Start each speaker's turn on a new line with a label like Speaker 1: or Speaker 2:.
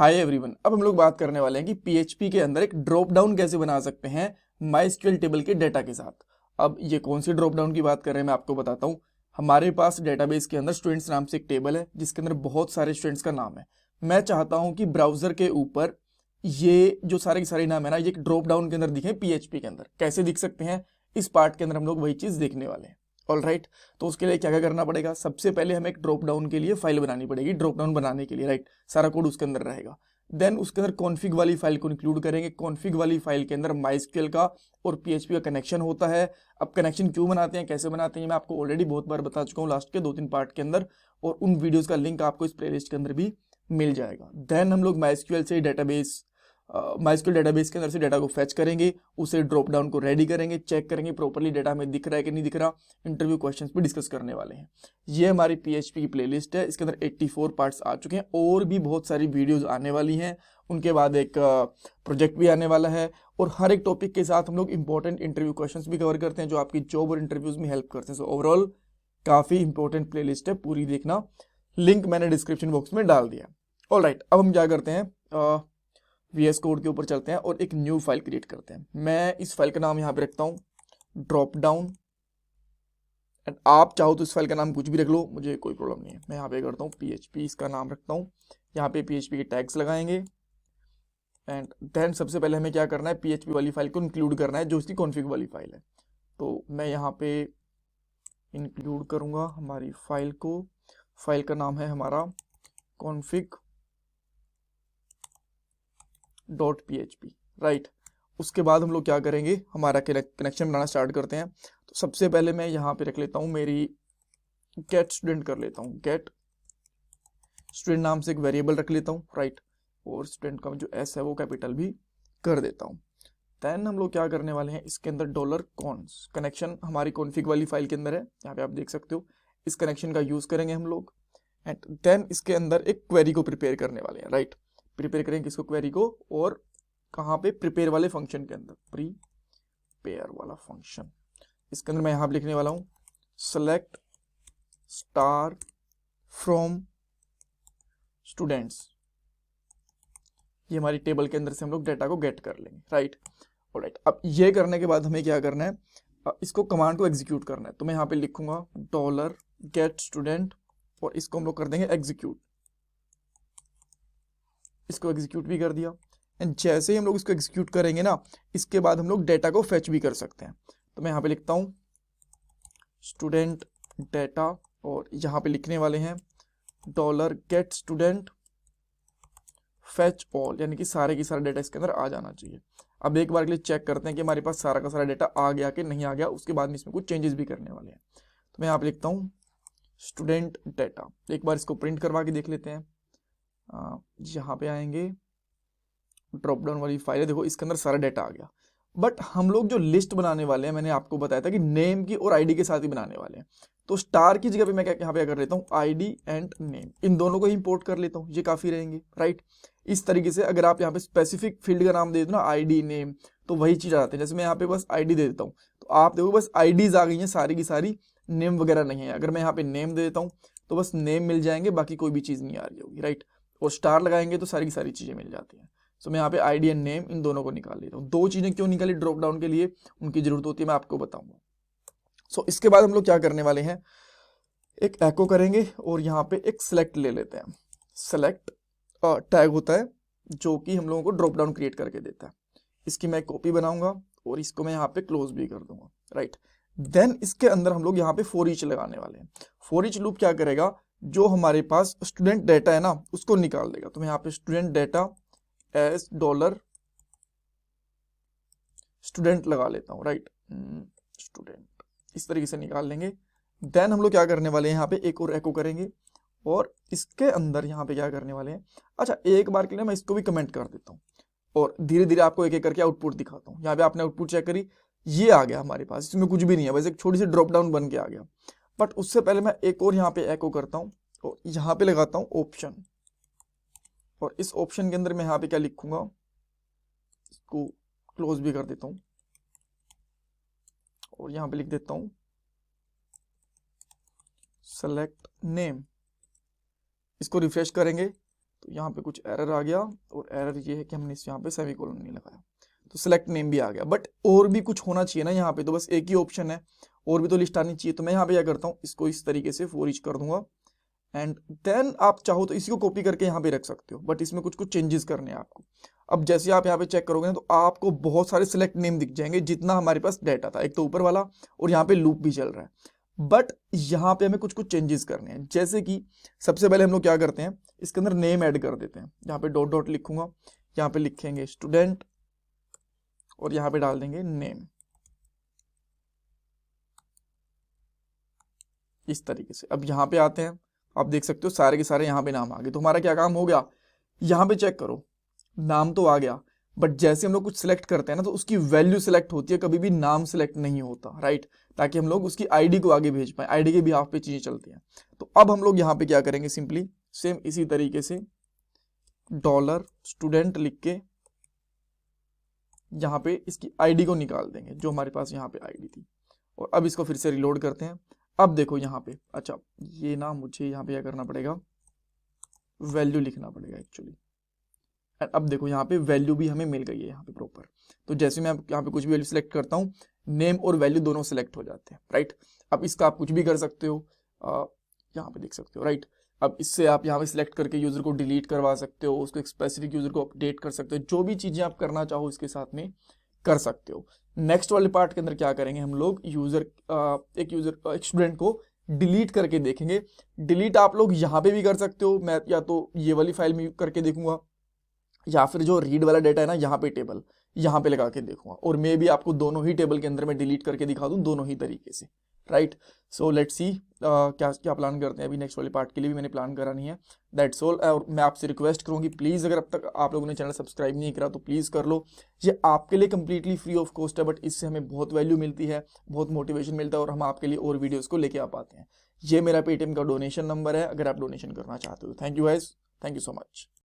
Speaker 1: Hi everyone, अब हम लोग बात करने वाले हैं कि पीएचपी के अंदर एक ड्रॉप डाउन कैसे बना सकते हैं माइस्क्यूएल टेबल के डेटा के साथ। अब ये कौन सी ड्रॉप डाउन की बात कर रहे हैं मैं आपको बताता हूँ। हमारे पास डेटाबेस के अंदर स्टूडेंट्स नाम से एक टेबल है जिसके अंदर बहुत सारे स्टूडेंट्स का नाम है। मैं चाहता हूँ कि ब्राउजर के ऊपर ये जो सारे के सारे नाम है ना, ये एक ड्रॉप डाउन के अंदर दिखे। पीएचपी के अंदर कैसे दिख सकते हैं, इस पार्ट के अंदर हम लोग वही चीज देखने वाले हैं। ऑल राइट, तो उसके लिए क्या क्या करना पड़ेगा, सबसे पहले हमें एक ड्रॉप डाउन के लिए फाइल बनानी पड़ेगी। ड्रॉप डाउन बनाने के लिए राइट, सारा कोड उसके अंदर रहेगा। देन उसके अंदर कॉन्फ़िग वाली फाइल को इंक्लूड करेंगे। कॉन्फ़िग वाली फाइल के अंदर माइस्क्यूएल का और पीएचपी का कनेक्शन होता है। अब कनेक्शन क्यों बनाते हैं, कैसे बनाते हैं, मैं आपको ऑलरेडी बहुत बार बता चुका हूँ लास्ट के 2-3 पार्ट के अंदर, और उन वीडियोस का लिंक आपको इस प्लेलिस्ट के अंदर भी मिल जाएगा। देन हम लोग माइस्क्यूएल से डेटाबेस माइस्क्यूएल डेटाबेस के अंदर से डेटा को फैच करेंगे, उसे ड्रॉप डाउन को रेडी करेंगे, चेक करेंगे प्रॉपर्ली डेटा में दिख रहा है कि नहीं दिख रहा। इंटरव्यू क्वेश्चंस भी डिस्कस करने वाले हैं। ये हमारी पीएचपी की प्लेलिस्ट है, इसके अंदर 84 पार्ट्स आ चुके हैं और भी बहुत सारी वीडियोस आने वाली हैं। उनके बाद एक प्रोजेक्ट भी आने वाला है, और हर एक टॉपिक के साथ हम लोग इंपॉर्टेंट इंटरव्यू क्वेश्चंस भी कवर करते हैं जो आपकी जॉब और इंटरव्यूज में हेल्प करते हैं। सो ओवरऑल काफ़ी इंपॉर्टेंट प्लेलिस्ट है, पूरी देखना। लिंक मैंने डिस्क्रिप्शन बॉक्स में डाल दिया। ऑलराइट, अब हम क्या करते हैं, VS कोड के ऊपर चलते हैं और एक न्यू फाइल क्रिएट करते हैं। मैं इस फाइल का नाम यहाँ पे रखता हूँ ड्रॉप डाउन, एंड आप चाहो तो इस फाइल का नाम कुछ भी रख लो, मुझे कोई प्रॉब्लम नहीं है। मैं यहाँ पे करता हूँ PHP, इसका नाम रखता हूँ। यहाँ पे PHP के टैग्स लगाएंगे, एंड देन सबसे पहले हमें क्या करना है, PHP वाली फाइल को इंक्लूड करना है जो इसकी कॉन्फ़िग वाली फाइल है। तो मैं यहाँ पे इंक्लूड करूँगा हमारी फाइल को। फाइल का नाम है हमारा config.php, राइट। उसके बाद हम लोग क्या करेंगे, हमारा कनेक्शन बनाना स्टार्ट करते हैं। तो सबसे पहले मैं यहाँ पे रख लेता हूँ मेरी गेट स्टूडेंट कर लेता हूँ। गेट स्टूडेंट नाम से एक वेरिएबल रख लेता हूँ, राइट। और स्टूडेंट का जो एस है वो कैपिटल भी कर देता हूँ। देन हम लोग क्या करने वाले हैं, इसके अंदर $कॉन्स कनेक्शन हमारी कॉन्फ़िग वाली फाइल के अंदर है, यहाँ पे आप देख सकते हो। इस कनेक्शन का यूज करेंगे हम लोग, एंड देन इसके अंदर एक क्वेरी को प्रिपेयर करने वाले हैं, राइट। प्रिपेयर करेंगे किसको, क्वेरी को, और कहाँ पे, प्रिपेयर वाले फंक्शन के अंदर, प्रिपेयर वाला फंक्शन। इसके अंदर मैं यहाँ पे लिखने वाला हूँ सेलेक्ट स्टार फ्रॉम स्टूडेंट्स। ये हमारी टेबल के अंदर से हम लोग डेटा को गेट कर लेंगे, राइट। ऑलराइट, अब ये करने के बाद हमें क्या करना है, इसको कमांड को एग्जीक्यूट करना है। तो मैं यहाँ पे लिखूंगा $get student, और इसको हम लोग कर देंगे एग्जीक्यूट। इसको एग्जीक्यूट भी कर दिया, एंड जैसे ही हम लोग इसको एग्जीक्यूट करेंगे ना, इसके बाद हम लोग डेटा को फेच भी कर सकते हैं। तो मैं यहाँ पे लिखता हूँ स्टूडेंट डेटा, और यहाँ पे लिखने वाले हैं $get student fetch all, यानी कि सारे की सारा डेटा इसके अंदर आ जाना चाहिए। अब एक बार के लिए चेक करते हैं कि हमारे पास सारा का सारा डेटा आ गया कि नहीं आ गया, उसके बाद में इसमें कुछ चेंजेस भी करने वाले हैं। तो मैं यहाँ पे लिखता हूँ स्टूडेंट डेटा। एक बार इसको प्रिंट करवा के देख लेते हैं। यहाँ पे आएंगे, ड्रॉप डाउन वाली फाइल है, देखो इसके अंदर सारा डेटा आ गया। बट हम लोग जो लिस्ट बनाने वाले हैं, मैंने आपको बताया था कि नेम की और आईडी के साथ ही बनाने वाले हैं। तो स्टार की जगह पे मैं क्या यहाँ पे कर लेता हूँ, आईडी एंड नेम, इन दोनों को ही इंपोर्ट कर लेता हूँ, ये काफी रहेंगे, राइट। इस तरीके से अगर आप यहाँ पे स्पेसिफिक फील्ड का नाम दे दो ना, आईडी नेम, तो वही चीज आ जाती है। जैसे मैं यहाँ पे बस आईडी दे देता हूँ, तो आप देखो बस आईडीज आ गई हैं सारी की सारी, नेम वगैरह नहीं है। अगर मैं यहाँ पे नेम दे देता हूँ तो बस नेम मिल जाएंगे, बाकी कोई भी चीज नहीं आ रही होगी, राइट। और स्टार लगाएंगे तो सारी की सारी चीजें मिल जाती हैं। सो मैं यहाँ पे आईडी एंड नेम इन दोनों को निकाल लेता हूँ। दो चीजें क्यों निकाली ड्रॉप डाउन के लिए, उनकी जरूरत होती है, मैं आपको बताऊंगा। सो इसके बाद हम लोग क्या करने वाले हैं, एक एको करेंगे और यहाँ पे एक सिलेक्ट ले लेते हैं। सिलेक्ट टैग होता है जो कि हम लोगों को ड्रॉप डाउन क्रिएट करके देता है। इसकी मैं कॉपी बनाऊंगा और इसको मैं यहाँ पे क्लोज भी कर दूंगा, राइट। देन इसके अंदर हम लोग यहाँ पे फॉर ईच लगाने वाले हैं। फॉर ईच लूप क्या करेगा, जो हमारे पास स्टूडेंट डेटा है ना, उसको निकाल देगा। तो मैं यहाँ पे स्टूडेंट डेटा एज $student लगा लेता हूँ, राइट। स्टूडेंट इस तरीके से निकाल लेंगे। देन हम लोग क्या करने वाले हैं, यहाँ पे एक और एको करेंगे, और इसके अंदर यहाँ पे क्या करने वाले हैं, अच्छा एक बार के लिए मैं इसको भी कमेंट कर देता हूँ और धीरे धीरे आपको एक एक करके आउटपुट दिखाता हूँ। यहाँ पे आपने आउटपुट चेक करी, ये आ गया हमारे पास, इसमें कुछ भी नहीं है, बस एक छोटी सी ड्रॉप डाउन बन के आ गया। बट उससे पहले मैं एक और यहाँ पे एको करता हूँ और यहाँ पे लगाता हूँ ऑप्शन, और इस ऑप्शन के अंदर मैं यहाँ पे क्या लिखूंगा, इसको क्लोज भी कर देता हूँ और यहाँ पे लिख देता हूँ सेलेक्ट नेम। इसको रिफ्रेश करेंगे तो यहाँ पे कुछ एरर आ गया, और एरर ये है कि हमने इस यहाँ पे सेमीकोलन नहीं लगाया, तो सिलेक्ट नेम भी आ गया। बट और भी कुछ होना चाहिए ना, यहाँ पे तो बस एक ही ऑप्शन है, और भी तो लिस्ट आनी चाहिए। तो मैं यहाँ पे क्या करता हूँ, इसको इस तरीके से फॉर ईच कर दूंगा, एंड देन आप चाहो तो इसी को कॉपी करके यहाँ पे रख सकते हो, बट इसमें कुछ कुछ चेंजेस करने हैं आपको। अब जैसे आप यहाँ पे चेक करोगे ना, तो आपको बहुत सारे सिलेक्ट नेम दिख जाएंगे जितना हमारे पास डाटा था, एक तो ऊपर वाला और यहाँ पे लूप भी चल रहा है। बट यहाँ पे हमें कुछ कुछ चेंजेस करने हैं, जैसे कि सबसे पहले हम लोग क्या करते हैं, इसके अंदर नेम ऐड कर देते हैं। यहाँ पे डॉट डॉट लिखूंगा, यहाँ पे लिखेंगे स्टूडेंट, और यहाँ पे डाल देंगे नेम, इस तरीके से। अब यहाँ पे आते हैं, आप देख सकते हो सारे के सारे यहाँ पे नाम आ गए। तो हमारा क्या काम हो गया, यहाँ पे चेक करो, नाम तो आ गया, बट जैसे हम लोग कुछ सिलेक्ट करते हैं ना, तो उसकी वैल्यू सिलेक्ट होती है, कभी भी नाम सिलेक्ट नहीं होता, राइट, ताकि हम लोग उसकी आईडी को आगे भेज पाए, आईडी के बिहाफ पे चीजें चलती हैं। तो अब हम लोग यहाँ पे क्या करेंगे, सिंपली सेम इसी तरीके से डॉलर स्टूडेंट लिख के यहाँ पे इसकी आईडी को निकाल देंगे, जो हमारे पास यहाँ पे आईडी थी। और अब इसको फिर से रिलोड करते हैं। अब देखो यहाँ पे, अच्छा ये ना मुझे यहाँ पे क्या करना पड़ेगा, वैल्यू लिखना पड़ेगा एक्चुअली। एंड अब देखो यहाँ पे वैल्यू भी हमें मिल गई है यहाँ पे प्रॉपर। तो जैसे मैं यहाँ पे कुछ भी वैल्यू सिलेक्ट करता हूँ, नेम और वैल्यू दोनों सिलेक्ट हो जाते हैं, राइट। अब इसका आप कुछ भी कर सकते हो, यहाँ पे देख सकते हो, राइट। अब इससे आप यहाँ पे सिलेक्ट करके यूजर को डिलीट करवा सकते हो, उसको एक स्पेसिफिक यूजर को अपडेट कर सकते हो, जो भी चीजें आप करना चाहो इसके साथ में कर सकते हो। नेक्स्ट वाले पार्ट के अंदर क्या करेंगे, हम लोग एक स्टूडेंट को डिलीट करके देखेंगे। डिलीट आप लोग यहाँ पे भी कर सकते हो, मैं या तो ये वाली फाइल में करके देखूंगा, या फिर जो रीड वाला डेटा है ना, यहाँ पे टेबल यहाँ पे लगा के देखूंगा, और मैं भी आपको दोनों ही टेबल के अंदर में डिलीट करके दिखा दूं, दोनों ही तरीके से, राइट। सो लेट्स सी क्या क्या प्लान करते हैं। अभी नेक्स्ट वाले पार्ट के लिए भी मैंने प्लान करा नहीं है, दैट्स ऑल। और मैं आपसे रिक्वेस्ट करूंगी, प्लीज़ अगर अब तक आप लोगों ने चैनल सब्सक्राइब नहीं करा तो प्लीज़ कर लो। ये आपके लिए कंप्लीटली फ्री ऑफ कॉस्ट है, बट इससे हमें बहुत वैल्यू मिलती है, बहुत मोटिवेशन मिलता है, और हम आपके लिए और वीडियोज़ को लेके आ पाते हैं। ये मेरा पेटीएम का डोनेशन नंबर है, अगर आप डोनेशन करना चाहते हो। Thank you guys, thank you so much.